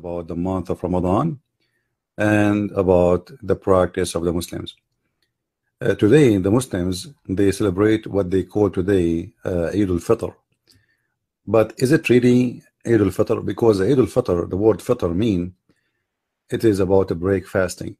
about the month of Ramadan and about the practice of the Muslims. Today, the Muslims, they celebrate what they call today Eid al-Fitr. But is it really Eid al-Fitr? Because Eid al-Fitr, the word Fitr mean, it is about a break fasting.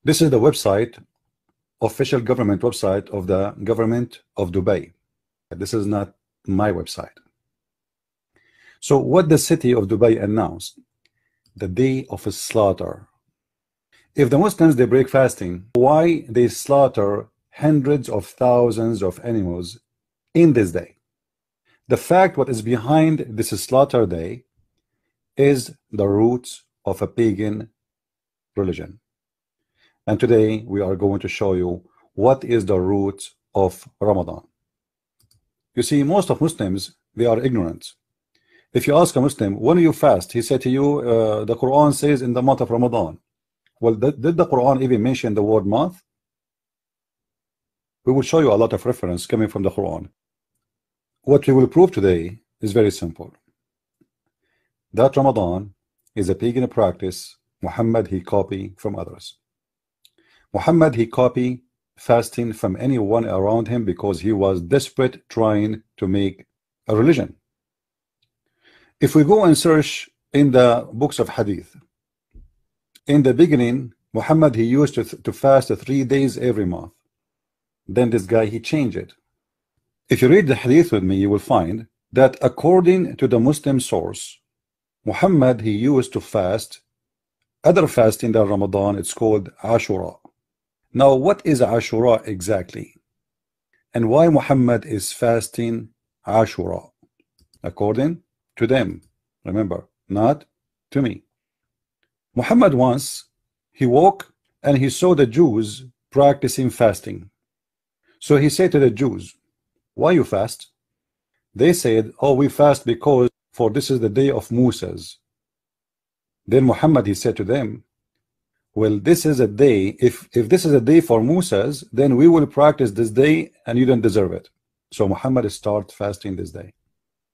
This is the website, official government website of the government of Dubai. This is not my website. So what the city of Dubai announced, the day of a slaughter. If the Muslims, they break fasting, why they slaughter hundreds of thousands of animals in this day? The fact what is behind this slaughter day is the roots of a pagan religion. And today we are going to show you what is the roots of Ramadan. You see, most of Muslims, they are ignorant. If you ask a Muslim, when you fast, he said to you, the Quran says in the month of Ramadan. Well, did the Quran even mention the word month? We will show you a lot of reference coming from the Quran. What we will prove today is very simple. That Ramadan is a pagan practice Muhammad he copied from others. Muhammad he copied fasting from anyone around him because he was desperate trying to make a religion. If we go and search in the books of hadith, in the beginning Muhammad he used to fast 3 days every month. Then this guy he changed it. If you read the hadith with me, you will find that according to the Muslim source, Muhammad he used to fast other fasting than Ramadan. It's called Ashura. Now what is Ashura exactly, and why Muhammad is fasting Ashura? According to them, remember, not to me. Muhammad once he woke and he saw the Jews practicing fasting. So he said to the Jews, why you fast? They said, oh, we fast because for this is the day of Musa's. Then Muhammad he said to them, well, this is a day, if this is a day for Musa's, then we will practice this day and you don't deserve it. So Muhammad start fasting this day.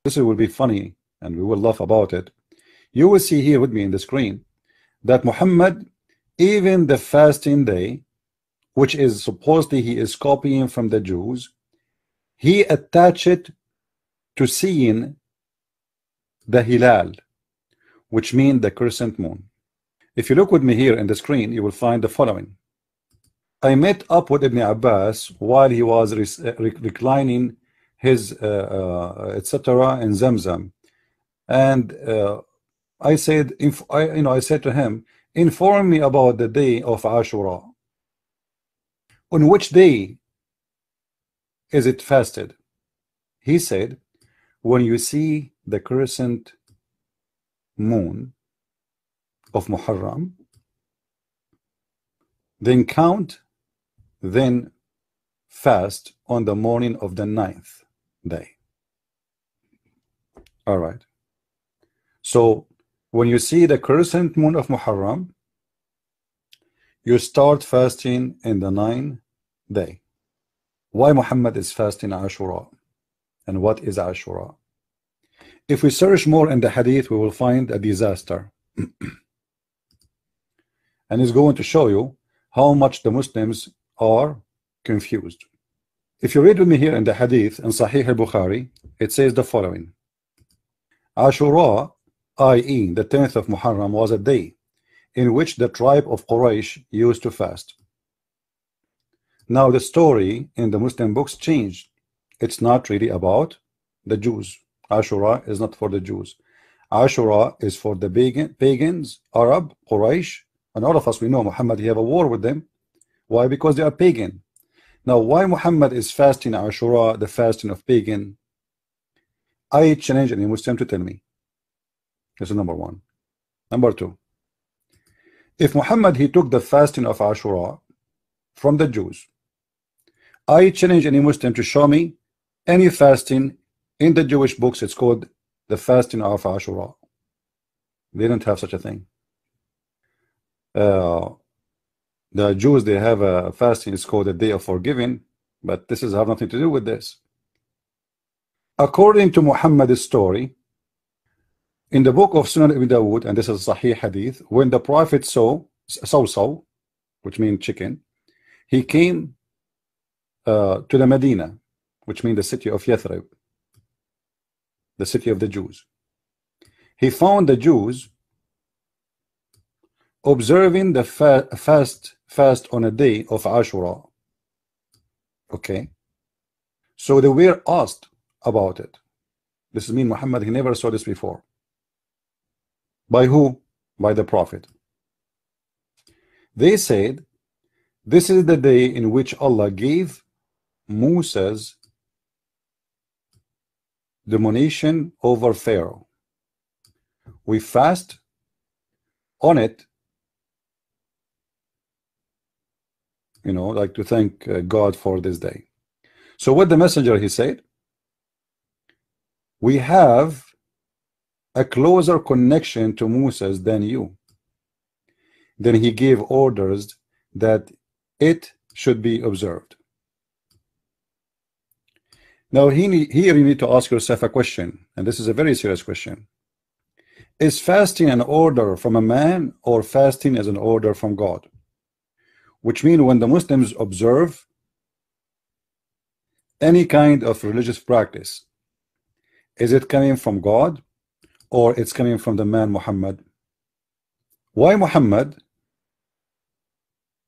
This will be funny and we will laugh about it. You will see here with me in the screen that Muhammad, even the fasting day, which is supposedly he is copying from the Jews, he attached it to seeing the Hilal, which means the crescent moon. If you look with me here in the screen, you will find the following. I met up with Ibn Abbas while he was reclining his etc. in Zamzam, and I said, I said to him, inform me about the day of Ashura. On which day is it fasted? He said, when you see the crescent moon of Muharram, then count, then fast on the morning of the 9th day. All right. So when you see the crescent moon of Muharram, you start fasting in the 9th day. Why Muhammad is fasting Ashura? And what is Ashura? If we search more in the hadith, we will find a disaster. And it's going to show you how much the Muslims are confused. If you read with me here in the hadith in Sahih al-Bukhari, it says the following. Ashura, i.e. the 10th of Muharram, was a day in which the tribe of Quraysh used to fast. Now the story in the Muslim books changed. It's not really about the Jews. Ashura is not for the Jews. Ashura is for the pagans, Arab, Quraysh, and all of us, we know Muhammad, he have a war with them. Why? Because they are pagan. Now why Muhammad is fasting Ashura, the fasting of pagan? I challenge any Muslim to tell me. This is number one. Number two, if Muhammad he took the fasting of Ashura from the Jews, I challenge any Muslim to show me any fasting in the Jewish books. It's called the fasting of Ashura. They don't have such a thing. The Jews, they have a fasting, it's called the Day of Forgiving, but this has nothing to do with this. According to Muhammad's story, In the book of Sunan Ibn Dawood, and this is a Sahih hadith, when the Prophet saw, which means chicken, he came to the Medina, which means the city of Yathrib, the city of the Jews. He found the Jews observing the fast on a day of Ashura. Okay, so they were asked about it. This is mean Muhammad, he never saw this before. By who? By the Prophet. They said, this is the day in which Allah gave Musa's domination over Pharaoh. We fast on it, you know, like to thank God for this day. So what the messenger, he said, we have a closer connection to Musa's than you. Then he gave orders that it should be observed. Now here you need to ask yourself a question, and this is a very serious question. Is fasting an order from a man, or fasting is an order from God? Which means when the Muslims observe any kind of religious practice, is it coming from God, or it's coming from the man Muhammad? Why Muhammad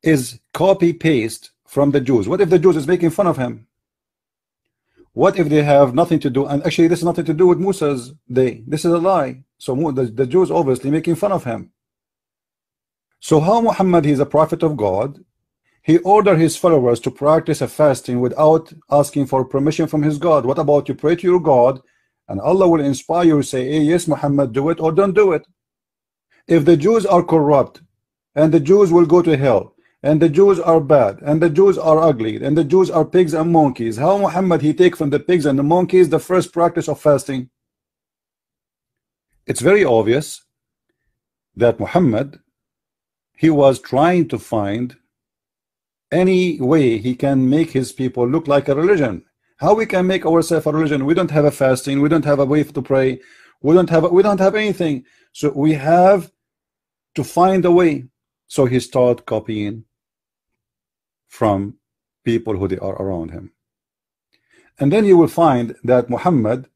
is copy-paste from the Jews? What if the Jews is making fun of him? What if they have nothing to do? And actually this is nothing to do with Musa's day. This is a lie. So the Jews obviously making fun of him. So how Muhammad, he's a prophet of God, he ordered his followers to practice a fasting without asking for permission from his God? What about you pray to your God and Allah will inspire you to say, hey, yes Muhammad, do it or don't do it? If the Jews are corrupt and the Jews will go to hell, and the Jews are bad, and the Jews are ugly, and the Jews are pigs and monkeys, how Muhammad he take from the pigs and the monkeys the first practice of fasting? It's very obvious that Muhammad, he was trying to find any way he can make his people look like a religion. How we can make ourselves a religion? We don't have a fasting, we don't have a way to pray, we don't have anything. So we have to find a way. So he started copying from people who they are around him. And then you will find that Muhammad,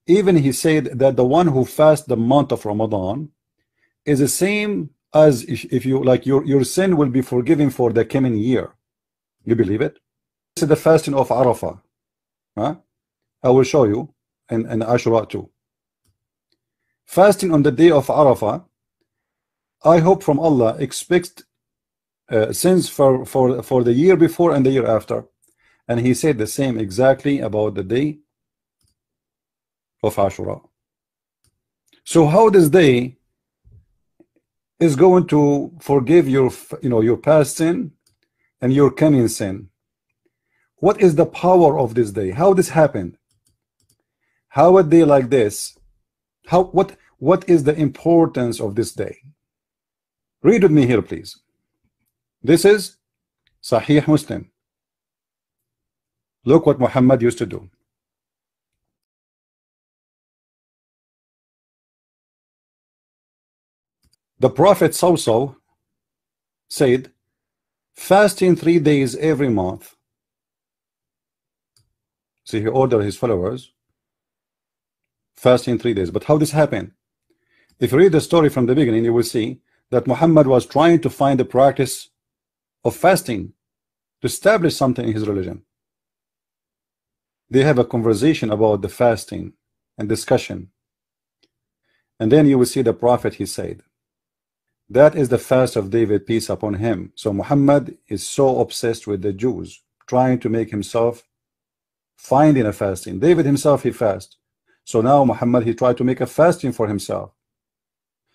even he said that the one who fasts the month of Ramadan is the same as if you like your sin will be forgiven for the coming year. You believe it? This is the fasting of Arafah. Huh? I will show you in Ashura too. Fasting on the day of Arafah, I hope from Allah expect sins for the year before and the year after. And he said the same exactly about the day of Ashura. So how this day is going to forgive your your past sin and your coming sin? What is the power of this day? How this happened? How a day like this? What is the importance of this day? Read with me here, please. This is Sahih Muslim. Look what Muhammad used to do. The Prophet Sawsaw said, fasting 3 days every month. See, he ordered his followers fasting 3 days. But how this happened? If you read the story from the beginning, you will see that Muhammad was trying to find the practice of fasting to establish something in his religion. They have a conversation about the fasting and discussion. And then you will see the Prophet, he said, that is the fast of David, peace upon him. So Muhammad is so obsessed with the Jews, trying to make himself finding a fasting. David himself, he fast. So now Muhammad, he tried to make a fasting for himself.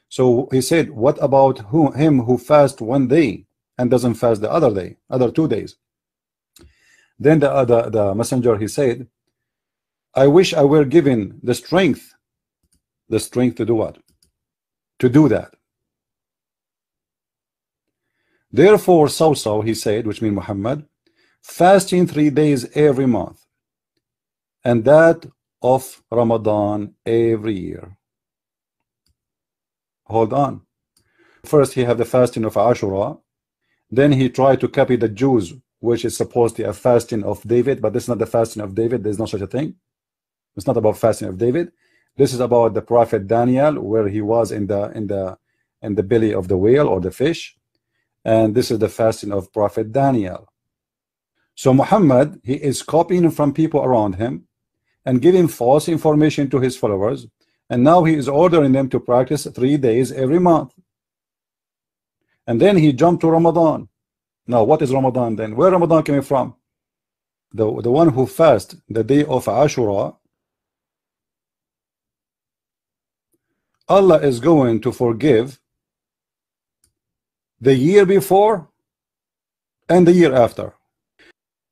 So he said, what about him who fasts 1 day and doesn't fast the other 2 days? Then the messenger, he said, I wish I were given the strength to do what? To do that. Therefore Sawsaw, he said, which means Muhammad, fasting 3 days every month, and that of Ramadan every year. hold on. First he have the fasting of Ashura, then he tried to copy the Jews, which is supposedly a fasting of David, but this is not the fasting of David. There's no such a thing. It's not about fasting of David. This is about the prophet Daniel, where he was in the belly of the whale or the fish, and this is the fasting of prophet Daniel. So Muhammad, he is copying from people around him and giving false information to his followers, and now he is ordering them to practice 3 days every month. And then he jumped to Ramadan. Now what is Ramadan then? Where Ramadan coming from? The one who fast the day of Ashura, Allah is going to forgive the year before and the year after.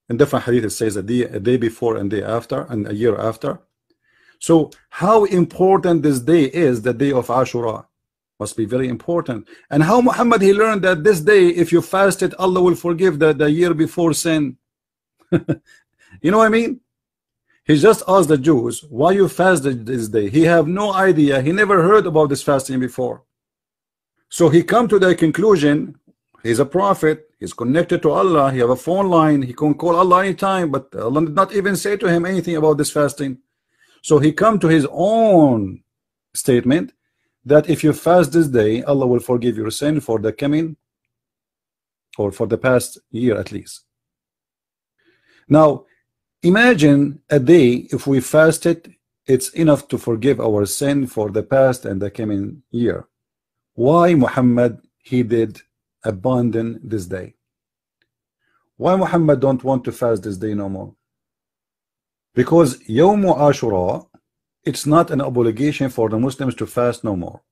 In different hadith it says a day before and day after and a year after. So how important this day is, the day of Ashura? Must be very important. And how Muhammad he learned that this day, if you fast it, Allah will forgive the year before sin. You know what I mean? He just asked the Jews, why you fast this day? He have no idea. He never heard about this fasting before. So he come to the conclusion, he's a prophet, he's connected to Allah, he have a phone line, he can call Allah anytime, but Allah did not even say to him anything about this fasting. So he come to his own statement that if you fast this day, Allah will forgive your sin for the coming, or for the past year at least. Now imagine a day, if we fast it, it's enough to forgive our sin for the past and the coming year. Why Muhammad he did abandon this day? Why Muhammad don't want to fast this day no more? Because Yawm Ashura, it's not an obligation for the Muslims to fast no more.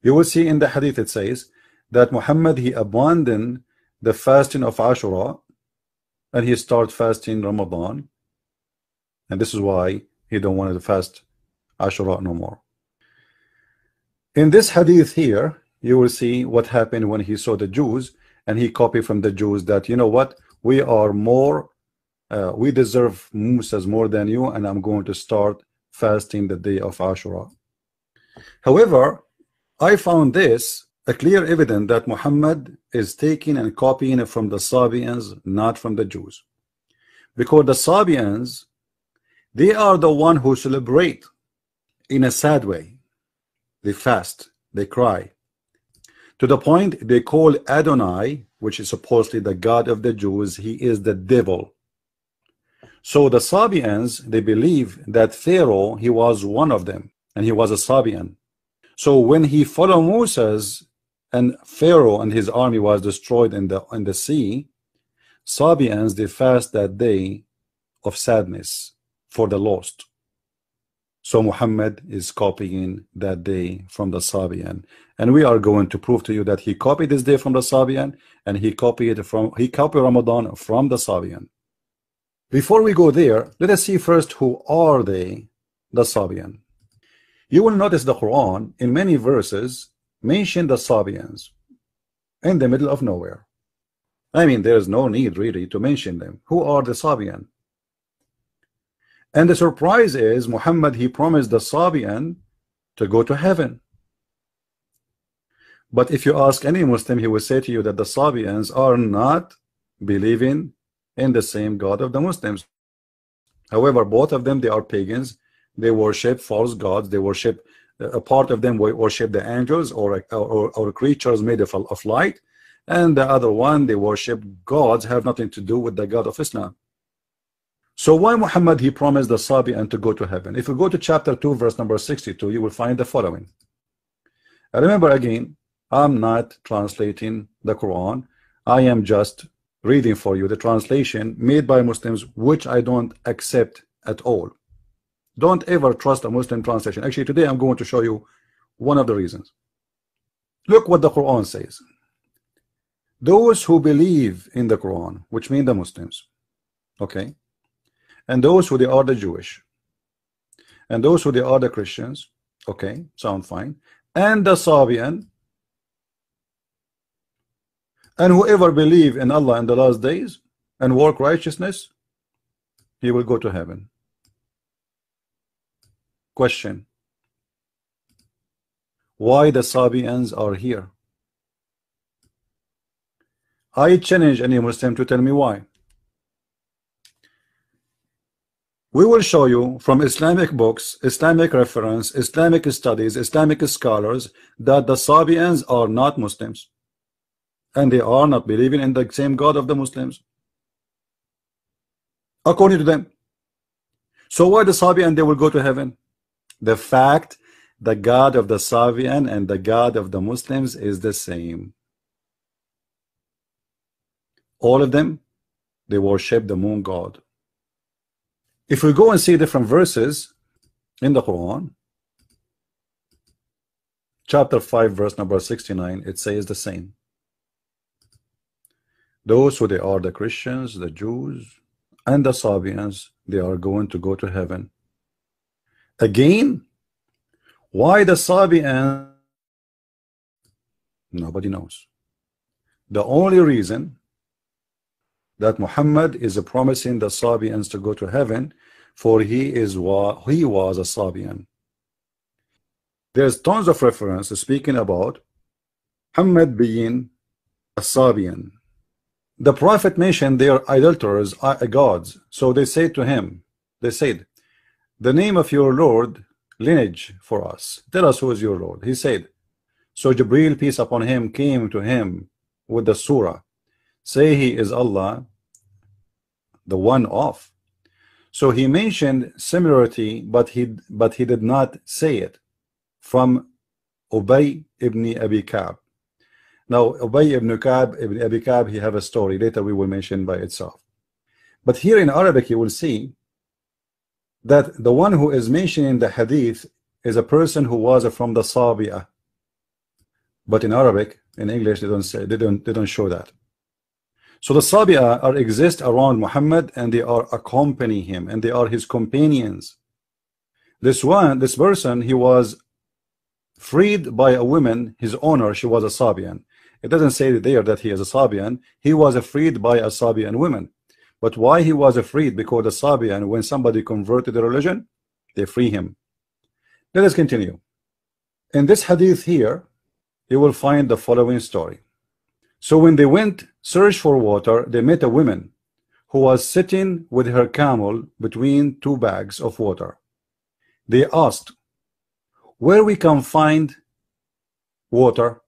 You will see in the hadith it says that Muhammad he abandoned the fasting of Ashura and he start fasting Ramadan, and this is why he don't want to fast Ashura no more. In this hadith here you will see what happened when he saw the Jews, and he copied from the Jews that, you know what, we are more we deserve Musas more than you, and I'm going to start fasting the day of Ashura. However, I found this a clear evidence that Muhammad is taking and copying it from the Sabians, not from the Jews, because the Sabians, they are the one who celebrate in a sad way. They fast, they cry, to the point they call Adonai, which is supposedly the God of the Jews, he is the devil. So the Sabians, they believe that Pharaoh, he was one of them, and he was a Sabian. So when he followed Moses and Pharaoh and his army was destroyed in the sea, Sabians, they fast that day of sadness for the lost. So Muhammad is copying that day from the Sabian, and we are going to prove to you that he copied this day from the Sabian, and he copied Ramadan from the Sabian. Before we go there, let us see first who are they, the Sabian. You will notice the Quran in many verses mention the Sabians in the middle of nowhere. I mean, there is no need really to mention them. Who are the Sabian? And the surprise is Muhammad, he promised the Sabian to go to heaven. But if you ask any Muslim, he will say to you that the Sabians are not believing in the same God of the Muslims. However, both of them, they are pagans. They worship false gods. They worship, a part of them worship the angels or creatures made of light, and the other one, they worship gods have nothing to do with the God of Islam. So why Muhammad he promised the Sabian to go to heaven? If you go to chapter 2 verse number 62, you will find the following. Remember again, I'm not translating the Quran. I am just reading for you the translation made by Muslims, which I don't accept at all. Don't ever trust a Muslim translation. Actually, today I'm going to show you one of the reasons. Look what the Quran says. Those who believe in the Quran, which mean the Muslims, okay, and those who they are the Jewish, and those who they are the Christians, okay, sound fine, and the Sabian, and whoever believe in Allah in the last days and work righteousness, he will go to heaven. Question: why the Sabians are here. I challenge any Muslim to tell me why. We will show you from Islamic books, Islamic reference, Islamic studies, Islamic scholars that the Sabians are not Muslims and they are not believing in the same God of the Muslims according to them. So why the Sabian they will go to heaven? The fact the God of the Sabian and the God of the Muslims is the same. All of them, they worship the moon god. If we go and see different verses in the Quran, chapter 5 verse number 69, it says the same. Those who they are the Christians, the Jews, and the Sabians, they are going to go to heaven. Again, why the Sabians? Nobody knows. The only reason that Muhammad is promising the Sabians to go to heaven, for he was a Sabian. There's tons of references speaking about Muhammad being a Sabian. The Prophet mentioned their idolaters are gods, so they said to him, they said, the name of your Lord lineage for us. Tell us who is your Lord. He said, so Jibreel, peace upon him, came to him with the surah. Say he is Allah, the one of. So he mentioned similarity, but he did not say it, from Ubay ibn Abi Ka'b. Now Ubay ibn Abi Ka'b, he have a story later we will mention by itself. But here in Arabic you will see that the one who is mentioning the hadith is a person who was from the Sabi'ah. But in Arabic, in English, they don't show that. So the Sabi'ah are exist around Muhammad and they are accompanying him and they are his companions. This person, he was freed by a woman, his owner, she was a Sabian. It doesn't say there that he is a Sabian. He was freed by a Sabian woman. But why he was freed? Because the Sabian, when somebody converted the religion, they free him. Let us continue. In this hadith here, you will find the following story. So when they went search for water, they met a woman who was sitting with her camel between two bags of water. They asked, where we can find water?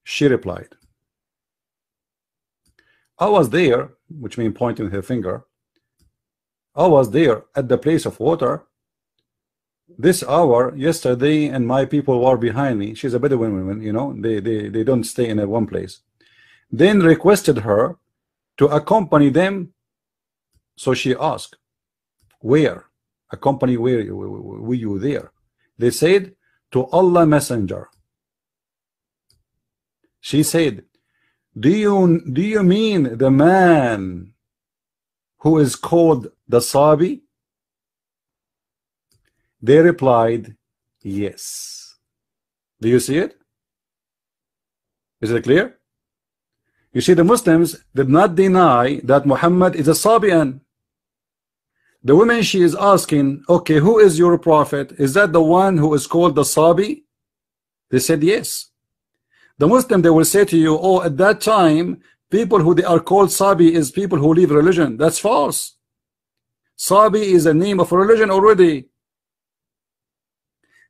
She replied, I was there, which means pointing her finger. I was there at the place of water this hour yesterday, and my people were behind me. She's a Bedouin woman, you know, they don't stay in one place. Then requested her to accompany them. So she asked, where? Accompany where were you there? They said, to Allah Messenger. She said, do you mean the man who is called the Sabi? They replied, yes. Do you see it? Is it clear? You see, the Muslims did not deny that Muhammad is a Sabian. The woman, she is asking, okay, who is your prophet? Is that the one who is called the Sabi? They said yes. The Muslim, they will say to you, oh, at that time, people who they are called Sabi is people who leave religion. That's false. Sabi is a name of religion already.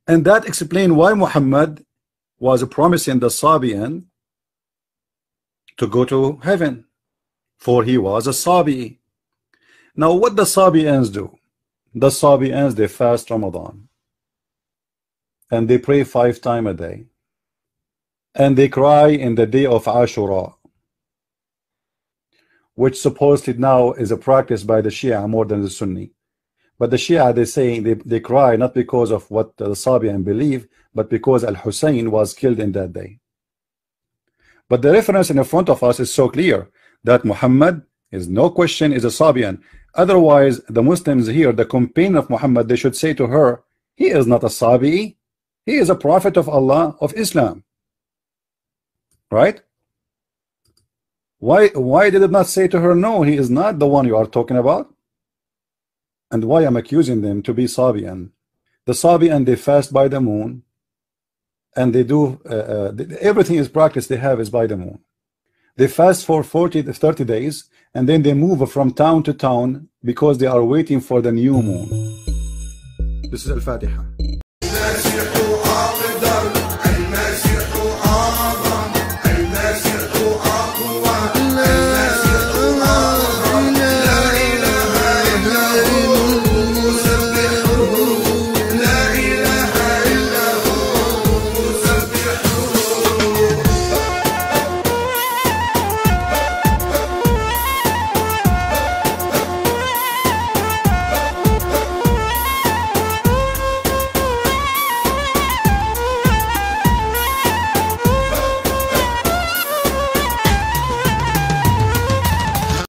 And that explains why Muhammad was promising the Sabian to go to heaven, for he was a Sabi. Now what the Sabians do? The Sabians, they fast Ramadan and they pray 5 times a day and they cry in the day of Ashura, which supposedly now is a practice by the Shia more than the Sunni. But the Shia, they say they cry not because of what the Sabian believe, but because Al-Hussein was killed in that day. But the reference in front of us is so clear that Muhammad is no question is a Sabian. Otherwise, the Muslims here, the companion of Muhammad, they should say to her, he is not a Sabi, he is a prophet of Allah of Islam. Right? Why did it not say to her, no, he is not the one you are talking about? And why I'm accusing them to be Sabian? The Sabian, they fast by the moon and they do everything is practice they have is by the moon. They fast for 40 to 30 days, and then they move from town to town because they are waiting for the new moon. This is Al-Fatiha.